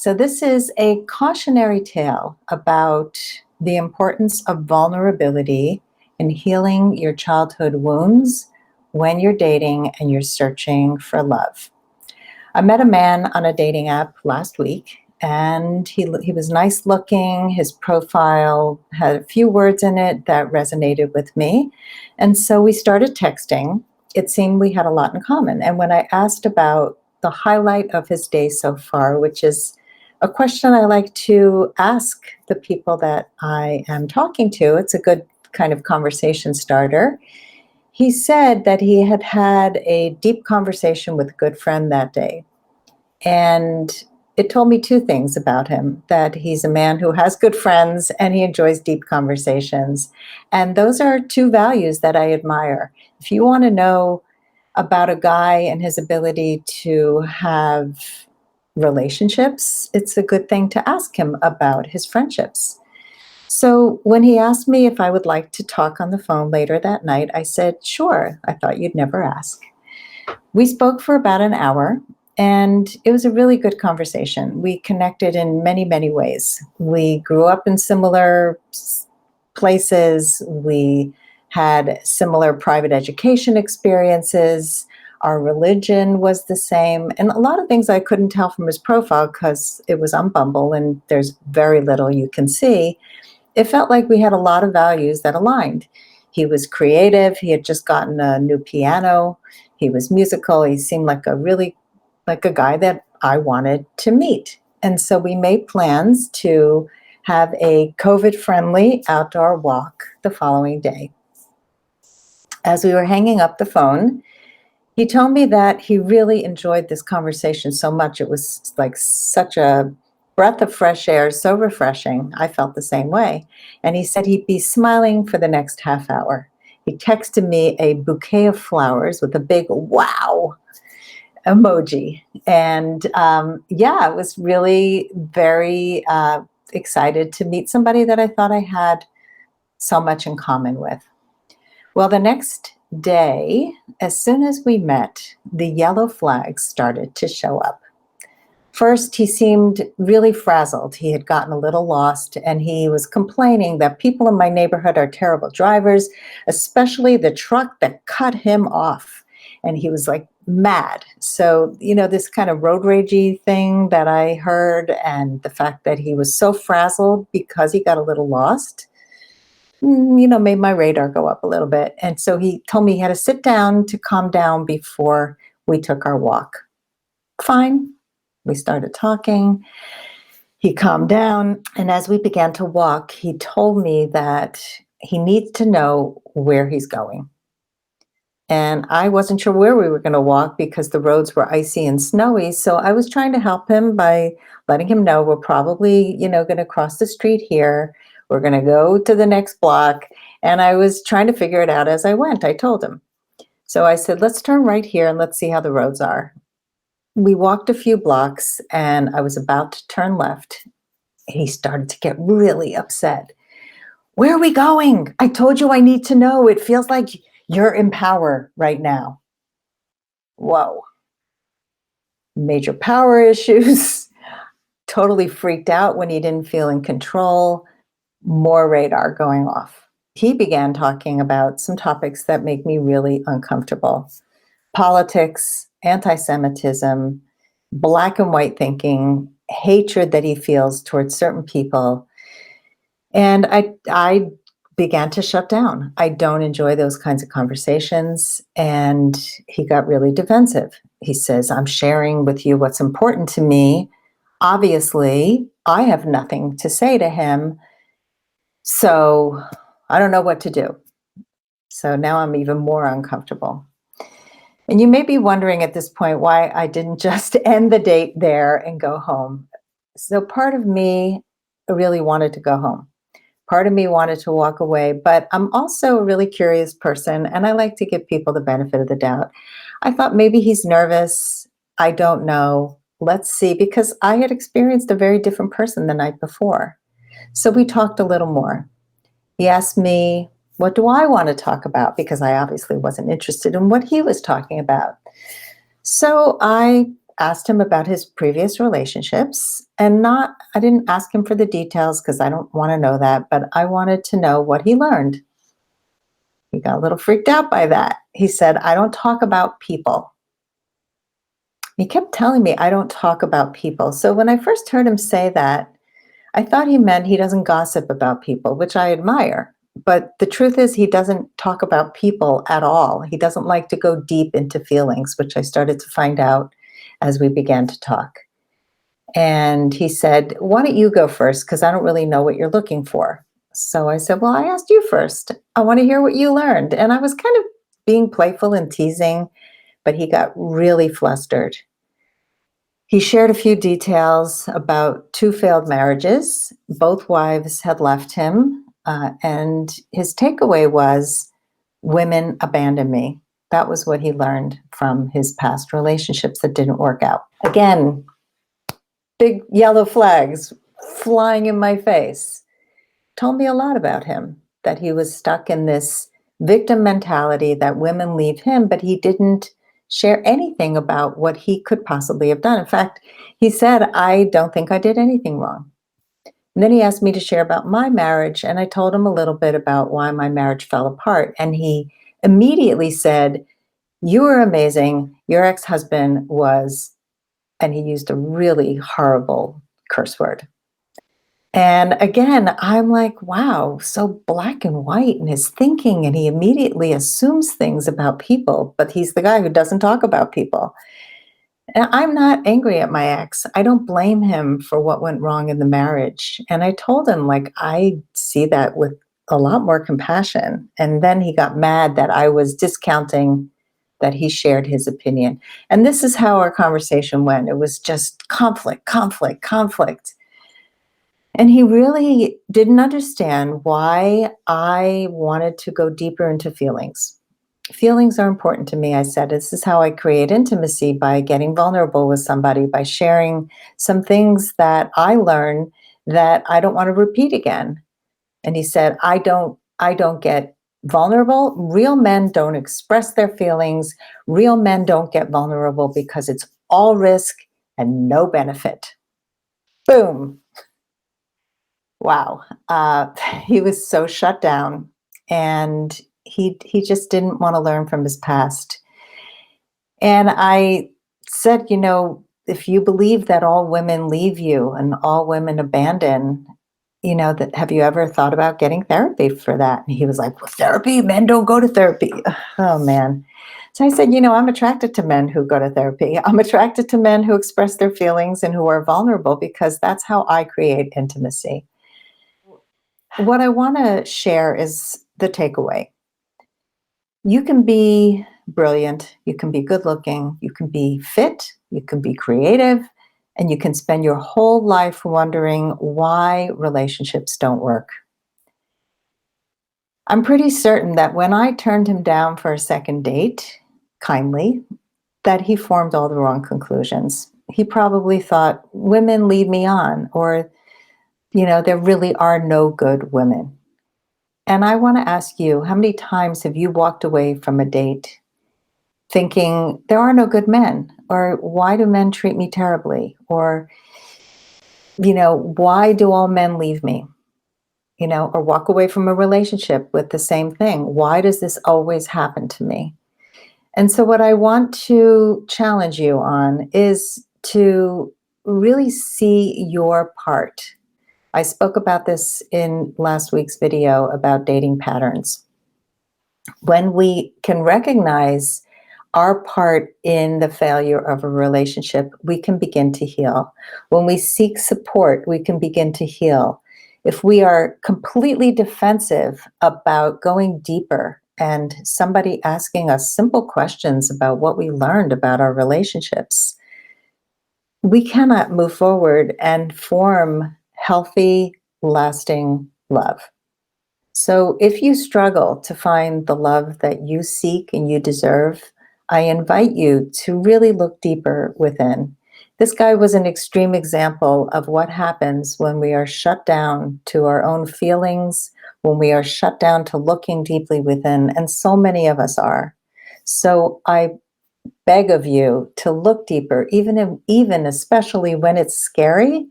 So, this is a cautionary tale about the importance of vulnerability in healing your childhood wounds when you're dating and you're searching for love. I met a man on a dating app last week, and he was nice looking. His profile had a few words in it that resonated with me. And so we started texting. It seemed we had a lot in common. And when I asked about the highlight of his day so far, which is a question I like to ask the people that I am talking to, it's a good kind of conversation starter. He said that he had had a deep conversation with a good friend that day. And it told me two things about him: that he's a man who has good friends and he enjoys deep conversations. And those are two values that I admire. If you want to know about a guy and his ability to have relationships, it's a good thing to ask him about his friendships. So when he asked me if I would like to talk on the phone later that night, I said, sure. I thought you'd never ask. We spoke for about an hour, and it was a really good conversation. We connected in many, many ways. We grew up in similar places. We had similar private education experiences. Our religion was the same. And a lot of things I couldn't tell from his profile because it was on Bumble and there's very little you can see. It felt like we had a lot of values that aligned. He was creative. He had just gotten a new piano. He was musical. He seemed like a guy that I wanted to meet. And so we made plans to have a COVID-friendly outdoor walk the following day. As we were hanging up the phone, he told me that he really enjoyed this conversation so much. It was like such a breath of fresh air, so refreshing. I felt the same way. And he said he'd be smiling for the next half hour. He texted me a bouquet of flowers with a big wow emoji. And yeah, I was really very excited to meet somebody that I thought I had so much in common with. Well, the next day, as soon as we met, the yellow flags started to show up. First, he seemed really frazzled. He had gotten a little lost, and he was complaining that people in my neighborhood are terrible drivers, especially the truck that cut him off. And he was like mad. So, this kind of road ragey thing that I heard, and the fact that he was so frazzled because he got a little lost, made my radar go up a little bit. And so he told me he had to sit down to calm down before we took our walk. Fine. We started talking. He calmed down. And as we began to walk, he told me that he needs to know where he's going. And I wasn't sure where we were going to walk because the roads were icy and snowy. So I was trying to help him by letting him know we're probably, going to cross the street here. We're going to go to the next block. And I was trying to figure it out as I went. I told him. So I said, let's turn right here and let's see how the roads are. We walked a few blocks and I was about to turn left. He started to get really upset. Where are we going? I told you I need to know. It feels like you're in power right now. Whoa. Major power issues. Totally freaked out when he didn't feel in control. More radar going off. He began talking about some topics that make me really uncomfortable: politics, anti-Semitism, black and white thinking, hatred that he feels towards certain people. And I began to shut down. I don't enjoy those kinds of conversations. And he got really defensive. He says, I'm sharing with you what's important to me. Obviously, I have nothing to say to him. So I don't know what to do. So now I'm even more uncomfortable. And you may be wondering at this point why I didn't just end the date there and go home. So part of me really wanted to go home. Part of me wanted to walk away, but I'm also a really curious person and I like to give people the benefit of the doubt. I thought maybe he's nervous. I don't know. Let's see, because I had experienced a very different person the night before. So we talked a little more. He asked me, what do I want to talk about? Because I obviously wasn't interested in what he was talking about. So I asked him about his previous relationships, and not I didn't ask him for the details because I don't want to know that, but I wanted to know what he learned. He got a little freaked out by that. He said, "I don't talk about people." He kept telling me, "I don't talk about people." So when I first heard him say that, I thought he meant he doesn't gossip about people, which I admire. But the truth is, he doesn't talk about people at all. He doesn't like to go deep into feelings, which I started to find out as we began to talk. And he said, "Why don't you go first? Because I don't really know what you're looking for." So I said, "Well, I asked you first. I want to hear what you learned." And I was kind of being playful and teasing, but he got really flustered. He shared a few details about two failed marriages. Both wives had left him, and his takeaway was women abandon me. That was what he learned from his past relationships that didn't work out. Again, big yellow flags flying in my face. Told me a lot about him, that he was stuck in this victim mentality that women leave him, but he didn't share anything about what he could possibly have done. In fact, he said, "I don't think I did anything wrong." And then he asked me to share about my marriage, and I told him a little bit about why my marriage fell apart. And he immediately said, "You were amazing. Your ex-husband was," and he used a really horrible curse word. And again, I'm like, wow, so black and white in his thinking, and he immediately assumes things about people, but he's the guy who doesn't talk about people. And I'm not angry at my ex. I don't blame him for what went wrong in the marriage. And I told him, like, I see that with a lot more compassion. And then he got mad that I was discounting that he shared his opinion. And this is how our conversation went. It was just conflict, conflict, conflict. And he really didn't understand why I wanted to go deeper into feelings. Feelings are important to me, I said. This is how I create intimacy, by getting vulnerable with somebody, by sharing some things that I learn that I don't want to repeat again. And he said, I don't get vulnerable. Real men don't express their feelings. Real men don't get vulnerable because it's all risk and no benefit. Boom. Wow. He was so shut down, and he just didn't want to learn from his past. And I said, if you believe that all women leave you and all women abandon, that have you ever thought about getting therapy for that? And he was like, "Well, therapy? Men don't go to therapy." Oh man. So I said, I'm attracted to men who go to therapy. I'm attracted to men who express their feelings and who are vulnerable, because that's how I create intimacy. What I want to share is the takeaway. You can be brilliant, you can be good looking, you can be fit, you can be creative, and you can spend your whole life wondering why relationships don't work. I'm pretty certain that when I turned him down for a second date, kindly, that he formed all the wrong conclusions. He probably thought women lead me on, or, there really are no good women. And I want to ask you, how many times have you walked away from a date thinking there are no good men, or why do men treat me terribly, or why do all men leave me, or walk away from a relationship with the same thing? Why does this always happen to me? And so what I want to challenge you on is to really see your part. I spoke about this in last week's video about dating patterns. When we can recognize our part in the failure of a relationship, we can begin to heal. When we seek support, we can begin to heal. If we are completely defensive about going deeper and somebody asking us simple questions about what we learned about our relationships, we cannot move forward and form healthy, lasting love. So if you struggle to find the love that you seek and you deserve, I invite you to really look deeper within. This guy was an extreme example of what happens when we are shut down to our own feelings, when we are shut down to looking deeply within, and so many of us are. So I beg of you to look deeper, even especially when it's scary,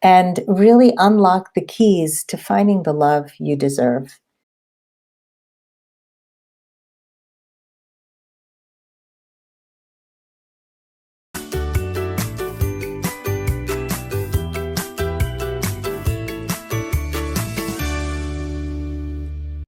and really unlock the keys to finding the love you deserve.